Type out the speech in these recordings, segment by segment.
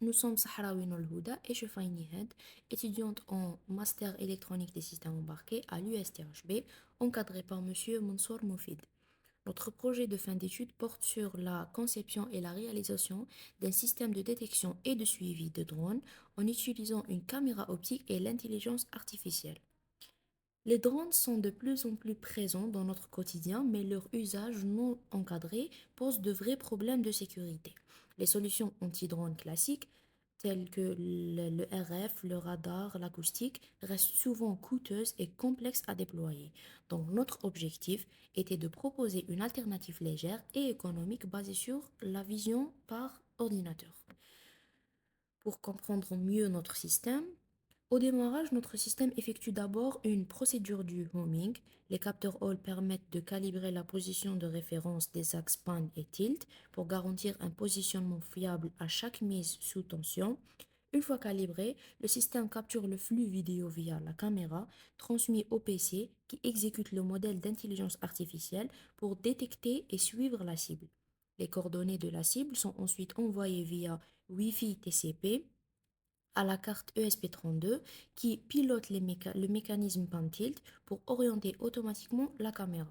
nous sommes Sahraoui Noul Houda et je suis Nihed, étudiante en master électronique des systèmes embarqués à l'USTHB, encadrée par Monsieur Mansour Moufid. Notre projet de fin d'études porte sur la conception et la réalisation d'un système de détection et de suivi de drones en utilisant une caméra optique et l'intelligence artificielle. Les drones sont de plus en plus présents dans notre quotidien, mais leur usage non encadré pose de vrais problèmes de sécurité. Les solutions anti-drones classiques, telles que le RF, le radar, l'acoustique, restent souvent coûteuses et complexes à déployer. Donc notre objectif était de proposer une alternative légère et économique basée sur la vision par ordinateur. Pour comprendre mieux notre système, au démarrage, notre système effectue d'abord une procédure du homing. Les capteurs Hall permettent de calibrer la position de référence des axes pan et tilt pour garantir un positionnement fiable à chaque mise sous tension. Une fois calibré, le système capture le flux vidéo via la caméra, transmis au PC qui exécute le modèle d'intelligence artificielle pour détecter et suivre la cible. Les coordonnées de la cible sont ensuite envoyées via Wi-Fi TCP à la carte ESP32 qui pilote le mécanisme pan-tilt pour orienter automatiquement la caméra.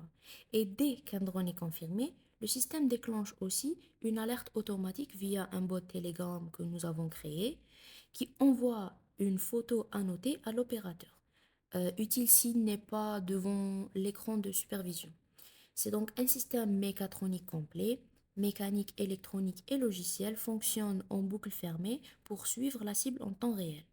Et dès qu'un drone est confirmé, le système déclenche aussi une alerte automatique via un bot Telegram que nous avons créé qui envoie une photo annotée à l'opérateur, utile s'il n'est pas devant l'écran de supervision. C'est donc un système mécatronique complet. Mécanique, électronique et logiciel fonctionnent en boucle fermée pour suivre la cible en temps réel.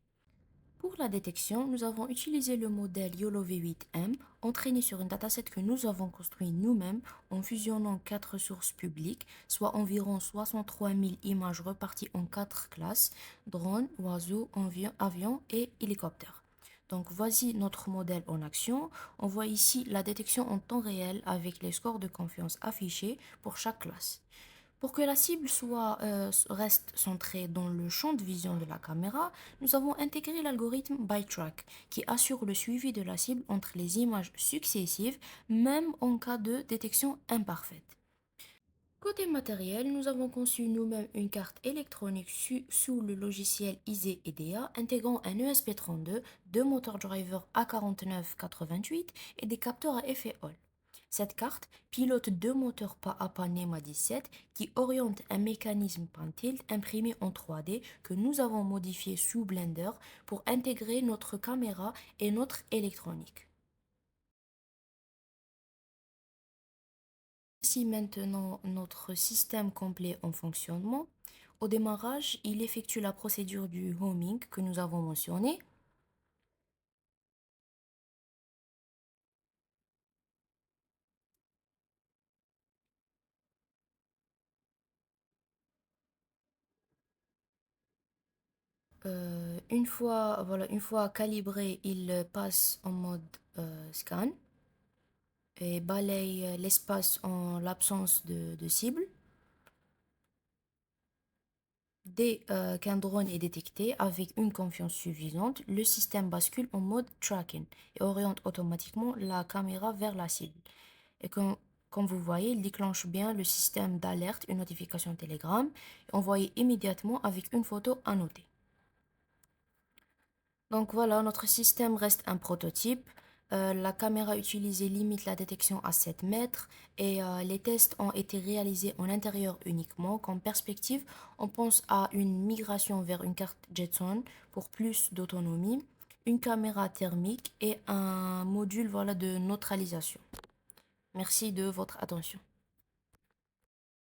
Pour la détection, nous avons utilisé le modèle YOLO V8M entraîné sur une dataset que nous avons construit nous-mêmes en fusionnant 4 sources publiques, soit environ 63 000 images reparties en 4 classes, drones, oiseaux, avions et hélicoptères. Donc voici notre modèle en action. On voit ici la détection en temps réel avec les scores de confiance affichés pour chaque classe. Pour que la cible reste centrée dans le champ de vision de la caméra, nous avons intégré l'algorithme ByTrack qui assure le suivi de la cible entre les images successives, même en cas de détection imparfaite. Côté matériel, nous avons conçu nous-mêmes une carte électronique sous le logiciel ISE EDA intégrant un ESP32, deux moteurs driver A4988 et des capteurs à effet Hall. Cette carte pilote deux moteurs pas à pas NEMA 17 qui orientent un mécanisme pan-tilt imprimé en 3D que nous avons modifié sous Blender pour intégrer notre caméra et notre électronique. Voici maintenant notre système complet en fonctionnement. Au démarrage, il effectue la procédure du homing que nous avons mentionné. Une fois calibré, il passe en mode scan et balaye l'espace en l'absence de cible. Dès qu'un drone est détecté avec une confiance suffisante, le système bascule en mode tracking et oriente automatiquement la caméra vers la cible. Et comme vous voyez, il déclenche bien le système d'alerte, une notification Telegram, envoyée immédiatement avec une photo annotée. Donc voilà, notre système reste un prototype. La caméra utilisée limite la détection à 7 mètres et les tests ont été réalisés en intérieur uniquement. Comme perspective, on pense à une migration vers une carte Jetson pour plus d'autonomie, une caméra thermique et un module de neutralisation. Merci de votre attention.